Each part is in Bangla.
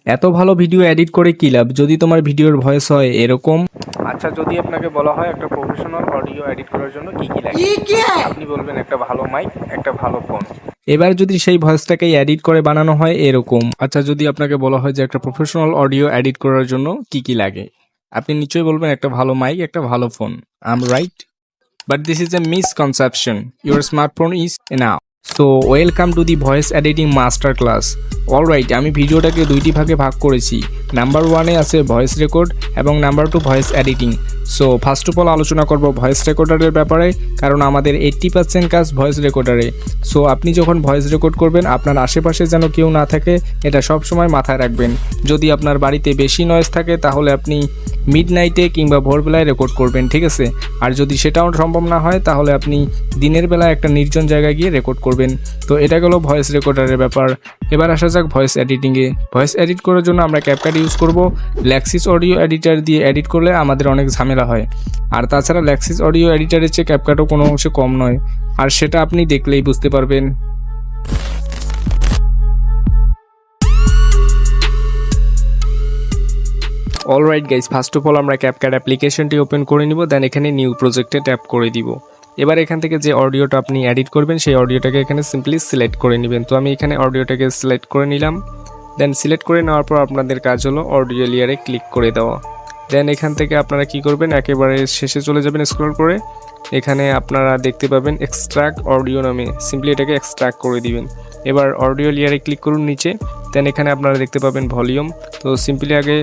এত ভালো ভিডিও এডিট করে কি লাভ যদি তোমার ভিডিওর ভয়েস হয় এরকম। আচ্ছা, যদি আপনাকে বলা হয় একটা প্রফেশনাল অডিও এডিট করার জন্য কি কি লাগে, আপনি বলবেন একটা ভালো মাইক, একটা ভালো ফোন। এবার যদি সেই ভয়েসটাকে এডিট করে বানানো হয় এরকম। আচ্ছা, যদি আপনাকে বলা হয় যে একটা প্রফেশনাল অডিও এডিট করার জন্য কি কি লাগে, আপনি নিশ্চয়ই বলবেন একটা ভালো মাইক, একটা ভালো phone. I am right? But this is a misconception. Your smartphone is enough. So welcome to the voice editing master class. Alright, আমি ভিডিওটাকে দুইটি ভাগে ভাগ করেছি। নাম্বার 1-এ আছে ভয়েস রেকর্ড এবং number 2 voice editing. So first of all আলোচনা করব ভয়েস রেকর্ডারের ব্যাপারে, কারণ আমাদের 80% কাজ ভয়েস রেকর্ডারে। সো আপনি যখন ভয়েস রেকর্ড করবেন আপনার আশেপাশে যেন কেউ না থাকে, এটা সব সময় মাথায় রাখবেন। যদি আপনার বাড়িতে বেশি নয়েজ থাকে তাহলে আপনি মিডনাইটে কিংবা ভোরবেলায় রেকর্ড করবেন, ঠিক আছে? আর যদি সেটাও সম্ভব না হয় তাহলে আপনি দিনের বেলা একটা নির্জন জায়গায় গিয়ে রেকর্ড করবেন। তো এটা গেল ভয়েস রেকর্ডারের ব্যাপার। এবার আসা যাক ভয়েস এডিটিংয়ে। ভয়েস এডিট করার জন্য আমরা ক্যাপকাট ইউজ করব। ল্যাক্সিস অডিও এডিটার দিয়ে এডিট করলে আমাদের অনেক ঝামেলা হয়। আর তাছাড়া ল্যাক্সিস অডিও এডিটারের চেয়ে ক্যাপকাটও কোনো অংশে কম নয়, আর সেটা আপনি দেখলেই বুঝতে পারবেন। Alright guys, first of all আমরা ক্যাপকাট অ্যাপ্লিকেশনটি ওপেন করে নিব, দেন এখানে নিউ প্রজেক্টে ট্যাপ করে দিব। এবার এখান থেকে যে অডিওটা আপনি এডিট করবেন সেই অডিওটাকে এখানে সিম্পলি সিলেক্ট করে নেবেন। তো আমি এখানে অডিওটাকে সিলেক্ট করে নিলাম। দেন সিলেক্ট করে নেওয়ার পর আপনাদের কাজ হলো অডিও লেয়ারে ক্লিক করে দেওয়া। দেন এখান থেকে আপনারা কি করবেন, একেবারে শেষে চলে যাবেন স্ক্রল করে। এখানে আপনারা দেখতে পাবেন এক্সট্রাক্ট অডিও নামে, সিম্পলি এটাকে এক্সট্রাক্ট করে দিবেন। এবার অডিও লেয়ারে ক্লিক করুন নিচে। দেন এখানে আপনারা দেখতে পাবেন ভলিউম। তো সিম্পলি আগে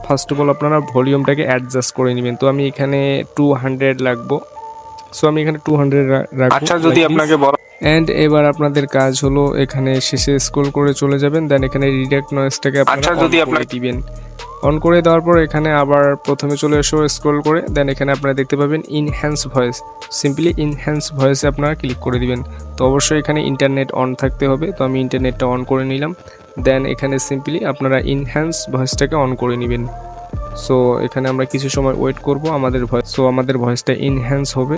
ফার্স্ট অফ অল আপনারা ভলিউমটাকে অ্যাডজাস্ট করে নেবেন। তো আমি এখানে 200 রাখবো। সো আমি এখানে 200 রাখবো। আচ্ছা, যদি আপনাকে বলা অ্যান্ড এবার আপনাদের কাজ হলো এখানে শেষে স্ক্রল করে চলে যাবেন। দেন এখানে রিডাক্ট নয়েজটাকে আপনারা অন করে দিবেন। অন করে দেওয়ার পর এখানে আবার প্রথমে চলে এসো স্ক্রল করে। দেন এখানে আপনারা দেখতে পাবেন ইনহ্যান্স ভয়েস, সিম্পলি ইনহ্যান্স ভয়েসে আপনারা ক্লিক করে দিবেন। তো অবশ্যই এখানে ইন্টারনেট অন থাকতে হবে, তো আমি ইন্টারনেটটা অন করে নিলাম। দেন এখানে সিম্পলি আপনারা ইনহ্যান্স ভয়েসটাকে অন করে নেবেন। সো এখানে আমরা কিছু সময় ওয়েট করব আমাদের ভয়েসটা ইনহ্যান্স হবে।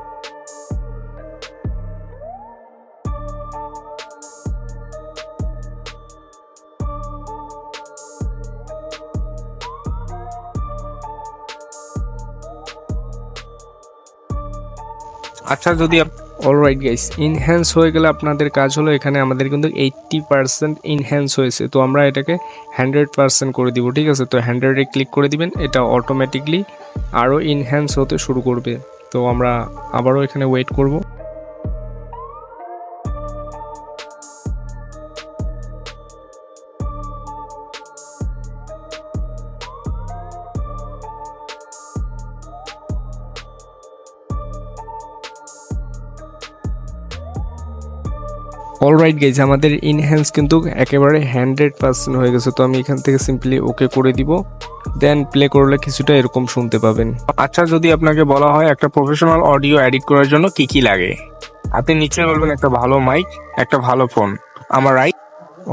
আচ্ছা, যদি অলরাইট গাইস, ইনহ্যান্স হয়ে গেলে আপনাদের কাজ হলো এখানে আমাদের কিন্তু 80% ইনহ্যান্স হয়েছে, তো আমরা এটাকে 100% করে দিব, ঠিক আছে? তো 100-এ ক্লিক করে দিবেন, এটা অটোমেটিকলি আরও ইনহ্যান্স হতে শুরু করবে। তো আমরা আবারও এখানে ওয়েট করব। অলরাইট গাইজ, আমাদের ইনহ্যান্স কিন্তু একেবারে 100% হয়ে গেছে। তো আমি এখান থেকে সিম্পলি ওকে করে দিব। দেন প্লে করলে কিছুটা এরকম শুনতে পাবেন। আচ্ছা, যদি আপনাকে বলা হয় একটা প্রফেশনাল অডিও এডিট করার জন্য কি কি লাগে, আপনি নিশ্চয়ই বলবেন একটা ভালো মাইক, একটা ভালো ফোন। আমার রাইট?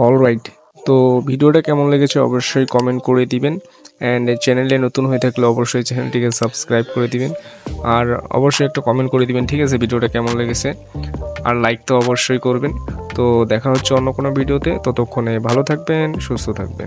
অলরাইট, তো ভিডিওটা কেমন লেগেছে অবশ্যই কমেন্ট করে দিবেন। অ্যান্ড চ্যানেলে নতুন হয়ে থাকলে অবশ্যই চ্যানেলটিকে সাবস্ক্রাইব করে দিবেন। আর অবশ্যই একটা কমেন্ট করে দিবেন, ঠিক আছে, ভিডিওটা কেমন লেগেছে। আর লাইক তো অবশ্যই করবেন। তো দেখা হচ্ছে অন্য কোনো ভিডিওতে, ততক্ষণে ভালো থাকবেন, সুস্থ থাকবেন।